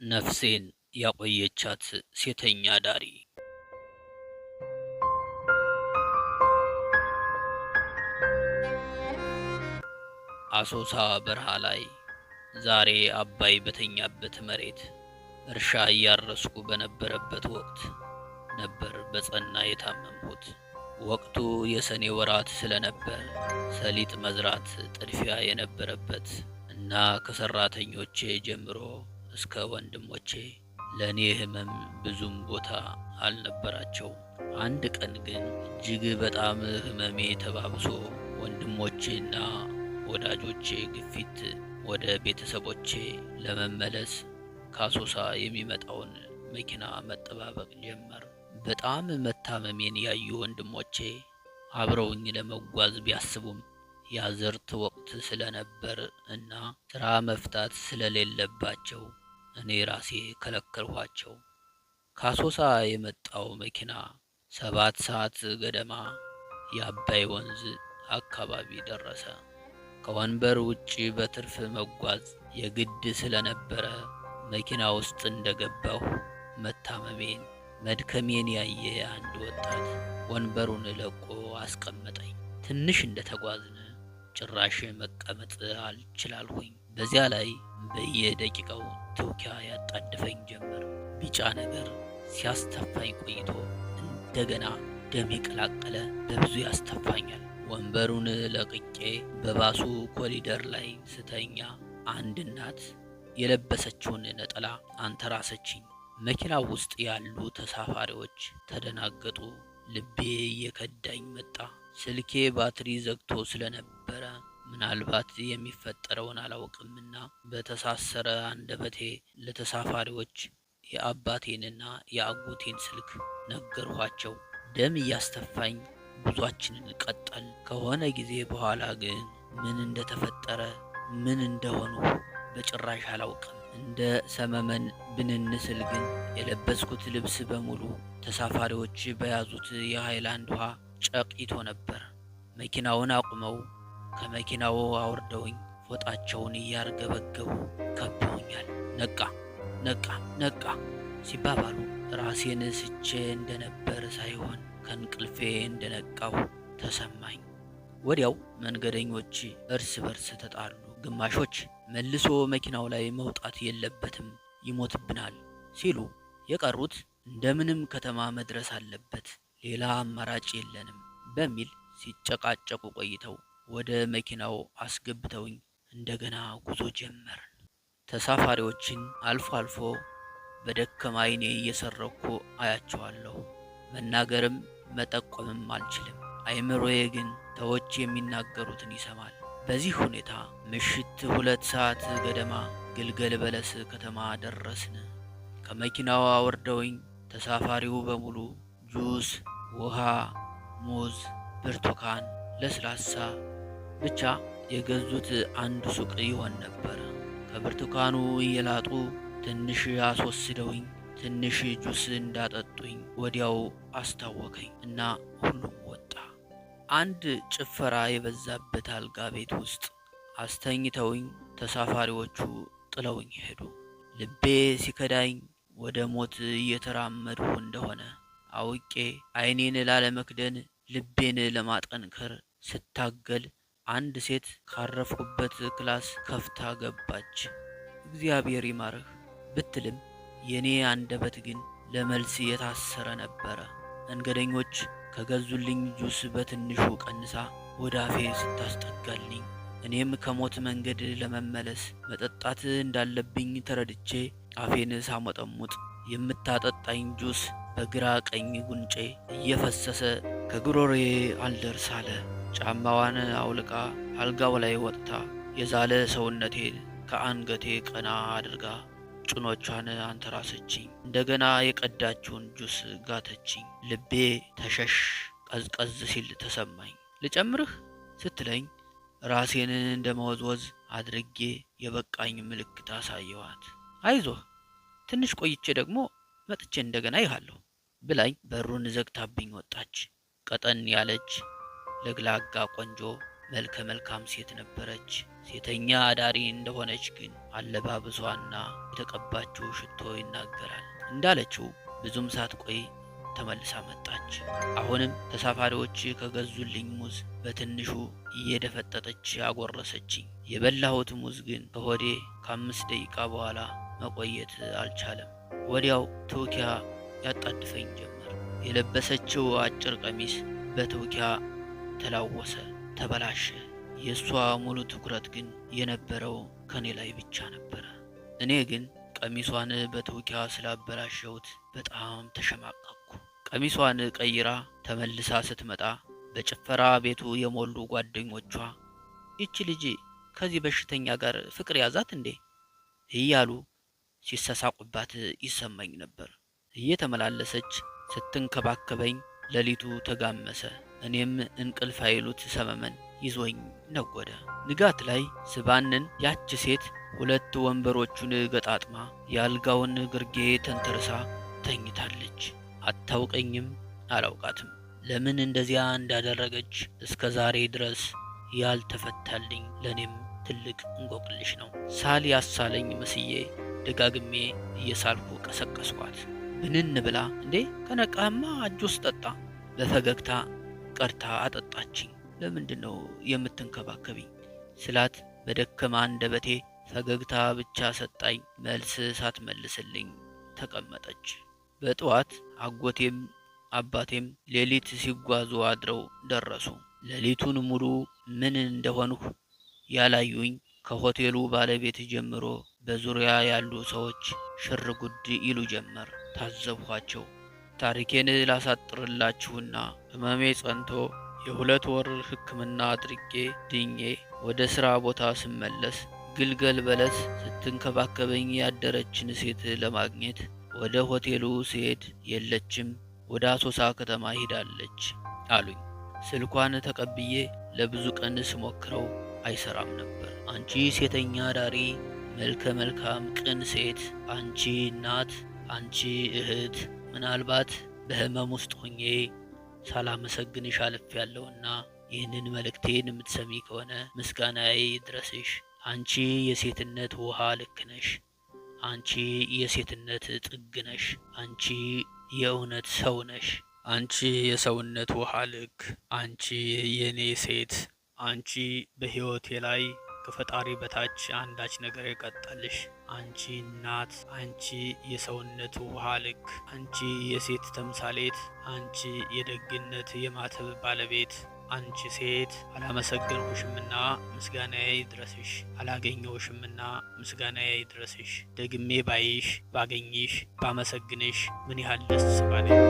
ነፍሴን ያቆየቻት ሴተኛ ዳሪ። አሶሳ በረሃ ላይ ዛሬ አባይ በተኛበት መሬት እርሻ እያረስኩ በነበረበት ወቅት ነበር በጸና የታመምሁት። ወቅቱ የሰኔ ወራት ስለነበር ሰሊጥ መዝራት ጥድፊያ የነበረበት እና ከሰራተኞቼ ጀምሮ እስከ ወንድሞቼ ለኔ ህመም ብዙም ቦታ አልነበራቸውም። አንድ ቀን ግን እጅግ በጣም ህመሜ ተባብሶ ወንድሞቼና ወዳጆቼ ግፊት ወደ ቤተሰቦቼ ለመመለስ ከአሶሳ የሚመጣውን መኪና መጠባበቅ ጀመር። በጣም መታመሜን ያዩ ወንድሞቼ አብረውኝ ለመጓዝ ቢያስቡም የአዝርት ወቅት ስለነበር እና ስራ መፍታት ስለሌለባቸው እኔ ራሴ ከለከልኋቸው። ከአሶሳ የመጣው መኪና 7 ሰዓት ገደማ የአባይ ወንዝ አካባቢ ደረሰ። ከወንበር ውጪ በትርፍ መጓዝ የግድ ስለነበረ መኪና ውስጥ እንደገባሁ መታመሜን መድከሜን ያየ አንድ ወጣት ወንበሩን ለቆ አስቀመጠኝ። ትንሽ እንደተጓዝን ጭራሽ መቀመጥ አልችላልሁኝ። በዚያ ላይ በየደቂቃው ትውኪያ ያጣድፈኝ ጀመር። ቢጫ ነገር ሲያስተፋኝ ቆይቶ እንደገና ደም የቀላቀለ በብዙ ያስተፋኛል። ወንበሩን ለቅቄ በባሱ ኮሪደር ላይ ስተኛ አንድ እናት የለበሰችውን ነጠላ አንተራሰችኝ። መኪናው ውስጥ ያሉ ተሳፋሪዎች ተደናገጡ። ልቤ እየከዳኝ መጣ። ስልኬ ባትሪ ዘግቶ ስለነበረ ምናልባት የሚፈጠረውን አላውቅምና በተሳሰረ አንደበቴ ለተሳፋሪዎች የአባቴንና የአጎቴን ስልክ ነገርኋቸው። ደም እያስተፋኝ ጉዟችንን ቀጠል። ከሆነ ጊዜ በኋላ ግን ምን እንደተፈጠረ ምን እንደሆኑ በጭራሽ አላውቅም። እንደ ሰመመን ብንንስል ግን የለበስኩት ልብስ በሙሉ ተሳፋሪዎች በያዙት የሃይላንድ ውሃ ጨቂቶ ነበር። መኪናውን አቁመው ከመኪናው አውርደውኝ ፎጣቸውን እያርገበገቡ ከበውኛል። ነቃ ነቃ ነቃ ሲባባሉ ራሴን ስቼ እንደነበር ሳይሆን ከእንቅልፌ እንደነቃሁ ተሰማኝ። ወዲያው መንገደኞች እርስ በርስ ተጣሉ። ግማሾች መልሶ መኪናው ላይ መውጣት የለበትም ይሞትብናል ሲሉ፣ የቀሩት እንደምንም ከተማ መድረስ አለበት ሌላ አማራጭ የለንም በሚል ሲጨቃጨቁ ቆይተው ወደ መኪናው አስገብተውኝ እንደገና ጉዞ ጀመርን። ተሳፋሪዎችን አልፎ አልፎ በደከማ ዓይኔ እየሰረኩ አያቸዋለሁ። መናገርም መጠቆምም አልችልም። አይምሮዬ ግን ሰዎች የሚናገሩትን ይሰማል። በዚህ ሁኔታ ምሽት 2 ሰዓት ገደማ ግልገል በለስ ከተማ ደረስን። ከመኪናው አወርደውኝ ተሳፋሪው በሙሉ ጁስ፣ ውሃ፣ ሙዝ፣ ብርቱካን፣ ለስላሳ ብቻ የገዙት አንድ ሱቅ ይሆን ነበር። ከብርቱካኑ እየላጡ ትንሽ አስወስደውኝ ትንሽ ጁስ እንዳጠጡኝ ወዲያው አስታወከኝ እና ሁሉም ወጣ። አንድ ጭፈራ የበዛበት አልጋ ቤት ውስጥ አስተኝተውኝ ተሳፋሪዎቹ ጥለውኝ ሄዱ። ልቤ ሲከዳኝ ወደ ሞት እየተራመድሁ እንደሆነ አውቄ ዓይኔን ላለመክደን ልቤን ለማጠንከር ስታገል አንድ ሴት ካረፍኩበት ክላስ ከፍታ ገባች። እግዚአብሔር ይማርህ ብትልም የኔ አንደበት ግን ለመልስ የታሰረ ነበረ። መንገደኞች ከገዙልኝ ጁስ በትንሹ ቀንሳ ወደ አፌ ስታስጠጋልኝ እኔም ከሞት መንገድ ለመመለስ መጠጣት እንዳለብኝ ተረድቼ አፌን ሳሞጠሙጥ የምታጠጣኝ ጁስ በግራ ቀኝ ጉንጬ እየፈሰሰ ከጉሮሮዬ አልደርስ አለ። ጫማዋን አውልቃ አልጋው ላይ ወጥታ የዛለ ሰውነቴን ከአንገቴ ቀና አድርጋ ጭኖቿን አንተራሰችኝ። እንደገና የቀዳችውን ጁስ ጋተችኝ። ልቤ ተሸሽ ቀዝቀዝ ሲል ተሰማኝ። ልጨምርህ ስትለኝ ራሴን እንደመወዝወዝ አድርጌ የበቃኝ ምልክት አሳየዋት። አይዞህ ትንሽ ቆይቼ ደግሞ መጥቼ እንደገና ይሃለሁ ብላኝ በሩን ዘግታብኝ ወጣች። ቀጠን ያለች ለግላጋ ቆንጆ መልከ መልካም ሴት ነበረች። ሴተኛ አዳሪ እንደሆነች ግን አለባበሷና የተቀባችው ሽቶ ይናገራል። እንዳለችው ብዙም ሳትቆይ ተመልሳ መጣች። አሁንም ተሳፋሪዎች ከገዙልኝ ሙዝ በትንሹ እየደፈጠጠች አጎረሰችኝ። የበላሁት ሙዝ ግን ከሆዴ ከ5 ደቂቃ በኋላ መቆየት አልቻለም። ወዲያው ትውኪያ ያጣድፈኝ ጀመር። የለበሰችው አጭር ቀሚስ በትውኪያ ተላወሰ፣ ተበላሸ። የእሷ ሙሉ ትኩረት ግን የነበረው ከኔ ላይ ብቻ ነበረ። እኔ ግን ቀሚሷን በትውኪያ ስላበላሸሁት በጣም ተሸማቀቅኩ። ቀሚሷን ቀይራ ተመልሳ ስትመጣ በጭፈራ ቤቱ የሞሉ ጓደኞቿ ይቺ ልጅ ከዚህ በሽተኛ ጋር ፍቅር ያዛት እንዴ እያሉ ሲሰሳቁባት ይሰማኝ ነበር። እየተመላለሰች ስትንከባከበኝ ሌሊቱ ተጋመሰ። እኔም እንቅልፍ አይሉት ሰመመን ይዞኝ ነጎደ። ንጋት ላይ ስባንን ያች ሴት 2 ወንበሮቹን ገጣጥማ የአልጋውን ግርጌ ተንተርሳ ተኝታለች። አታውቀኝም፣ አላውቃትም። ለምን እንደዚያ እንዳደረገች እስከ ዛሬ ድረስ ያልተፈታልኝ ለኔም ትልቅ እንቆቅልሽ ነው። ሳል ያሳለኝ መስዬ ደጋግሜ እየሳልኩ ቀሰቀስኳት። ብንን ብላ እንዴ ከነቃማ ጁስ ጠጣ። በፈገግታ ቀርታ አጠጣችኝ። ለምንድን ነው የምትንከባከቢኝ ስላት በደከማ አንደበቴ ፈገግታ ብቻ ሰጣኝ። መልስ ሳትመልስልኝ ተቀመጠች። በጠዋት አጎቴም አባቴም ሌሊት ሲጓዙ አድረው ደረሱ። ሌሊቱን ሙሉ ምን እንደሆንሁ ያላዩኝ ከሆቴሉ ባለቤት ጀምሮ በዙሪያ ያሉ ሰዎች ሽር ጉድ ይሉ ጀመር። ታዘብኋቸው። ታሪኬን ላሳጥርላችሁና ህመሜ ጸንቶ የ2 ወር ሕክምና አድርጌ ድኜ ወደ ሥራ ቦታ ስመለስ ግልገል በለስ ስትንከባከበኝ ያደረችን ሴት ለማግኘት ወደ ሆቴሉ ስሄድ የለችም፣ ወደ አሶሳ ከተማ ሄዳለች አሉኝ። ስልኳን ተቀብዬ ለብዙ ቀን ስሞክረው አይሰራም ነበር። አንቺ ሴተኛ ዳሪ፣ መልከ መልካም ቅን ሴት፣ አንቺ እናት፣ አንቺ እህት፣ ምናልባት በህመም ውስጥ ሆኜ ሳላመሰግንሽ አልፌያለሁና ይህንን መልእክቴን የምትሰሚ ከሆነ ምስጋናዬ ይድረስሽ። አንቺ የሴትነት ውሃ ልክ ነሽ። አንቺ የሴትነት ጥግ ነሽ። አንቺ የእውነት ሰው ነሽ። አንቺ የሰውነት ውሃ ልክ፣ አንቺ የኔ ሴት፣ አንቺ በሕይወቴ ላይ ከፈጣሪ በታች አንዳች ነገር የቀጠልሽ፣ አንቺ እናት፣ አንቺ የሰውነት ውሃ ልክ፣ አንቺ የሴት ተምሳሌት፣ አንቺ የደግነት የማተብ ባለቤት፣ አንቺ ሴት አላመሰገንኩሽምና ምስጋናዬ ይድረስሽ። አላገኘሁሽምና ምስጋናዬ ይድረስሽ። ደግሜ ባይሽ፣ ባገኝሽ፣ ባመሰግንሽ ምን ያህል ደስ ባለኝ።